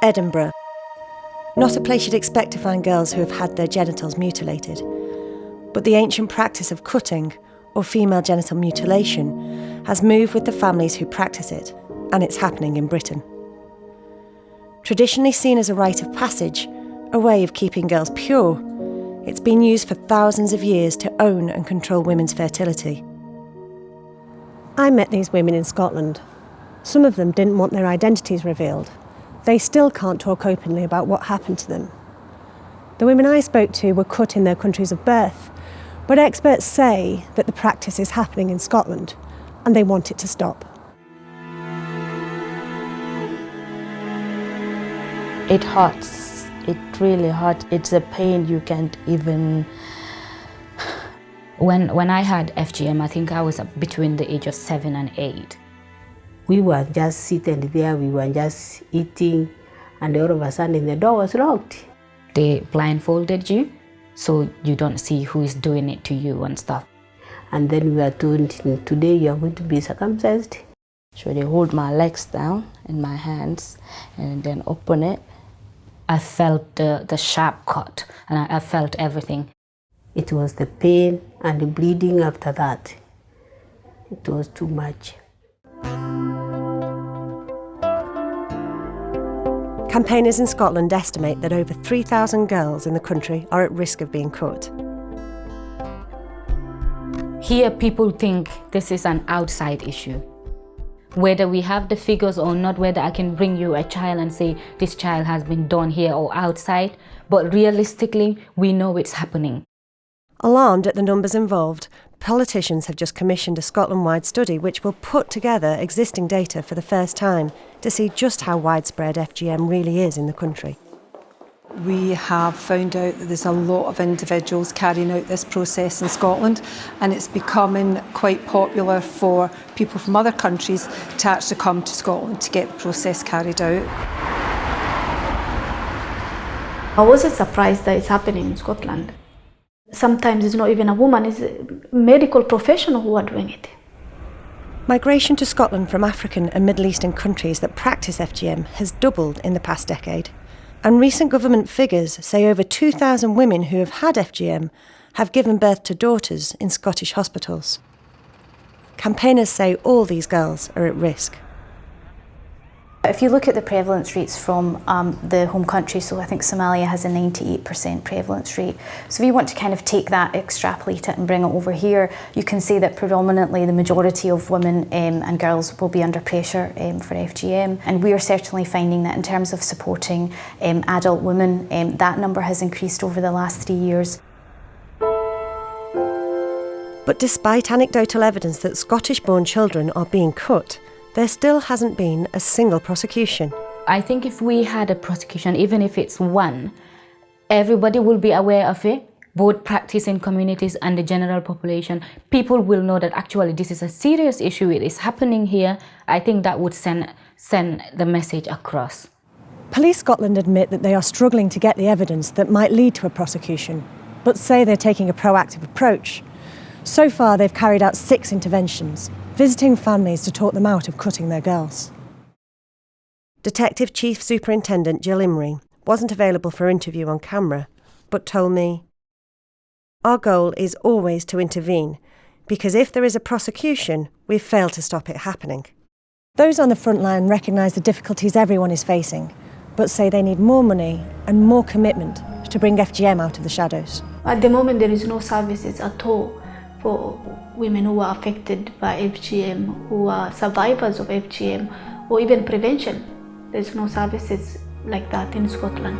Edinburgh. Not a place you'd expect to find girls who have had their genitals mutilated. But the ancient practice of cutting, or female genital mutilation, has moved with the families who practice it, and it's happening in Britain. Traditionally seen as a rite of passage, a way of keeping girls pure, it's been used for thousands of years to own and control women's fertility. I met these women in Scotland. Some of them didn't want their identities revealed. They still can't talk openly about what happened to them. The women I spoke to were cut in their countries of birth, but experts say that the practice is happening in Scotland and they want it to stop. It hurts. It really hurts. It's a pain you can't even... When I had FGM, I think I was between the age of 7 and 8. We were just sitting there, we were just eating, and all of a sudden the door was locked. They blindfolded you, so you don't see who is doing it to you and stuff. And then we were told, today you are going to be circumcised. So they hold my legs down in my hands and then open it. I felt the sharp cut, and I felt everything. It was the pain and the bleeding after that. It was too much. Campaigners in Scotland estimate that over 3,000 girls in the country are at risk of being cut. Here people think this is an outside issue. Whether we have the figures or not, whether I can bring you a child and say this child has been done here or outside, but realistically we know it's happening. Alarmed at the numbers involved, politicians have just commissioned a Scotland-wide study which will put together existing data for the first time to see just how widespread FGM really is in the country. We have found out that there's a lot of individuals carrying out this process in Scotland, and it's becoming quite popular for people from other countries to actually come to Scotland to get the process carried out. I wasn't surprised that it's happening in Scotland. Sometimes it's not even a woman, it's a medical professional who are doing it. Migration to Scotland from African and Middle Eastern countries that practice FGM has doubled in the past decade. And recent government figures say over 2,000 women who have had FGM have given birth to daughters in Scottish hospitals. Campaigners say all these girls are at risk. If you look at the prevalence rates from the home country, so I think Somalia has a 98% prevalence rate. So if you want to kind of take that, extrapolate it and bring it over here, you can say that predominantly the majority of women and girls will be under pressure for FGM. And we are certainly finding that in terms of supporting adult women, that number has increased over the last 3 years. But despite anecdotal evidence that Scottish-born children are being cut, there still hasn't been a single prosecution. I think if we had a prosecution, even if it's one, everybody will be aware of it, both practicing communities and the general population. People will know that actually this is a serious issue, it is happening here. I think that would send the message across. Police Scotland admit that they are struggling to get the evidence that might lead to a prosecution, but say they're taking a proactive approach. So far, they've carried out 6 interventions, visiting families to talk them out of cutting their girls. Detective Chief Superintendent Jill Imrie wasn't available for interview on camera, but told me, "Our goal is always to intervene, because if there is a prosecution, we've failed to stop it happening." Those on the front line recognise the difficulties everyone is facing, but say they need more money and more commitment to bring FGM out of the shadows. At the moment, there is no services at all for women who are affected by FGM, who are survivors of FGM, or even prevention. There's no services like that in Scotland.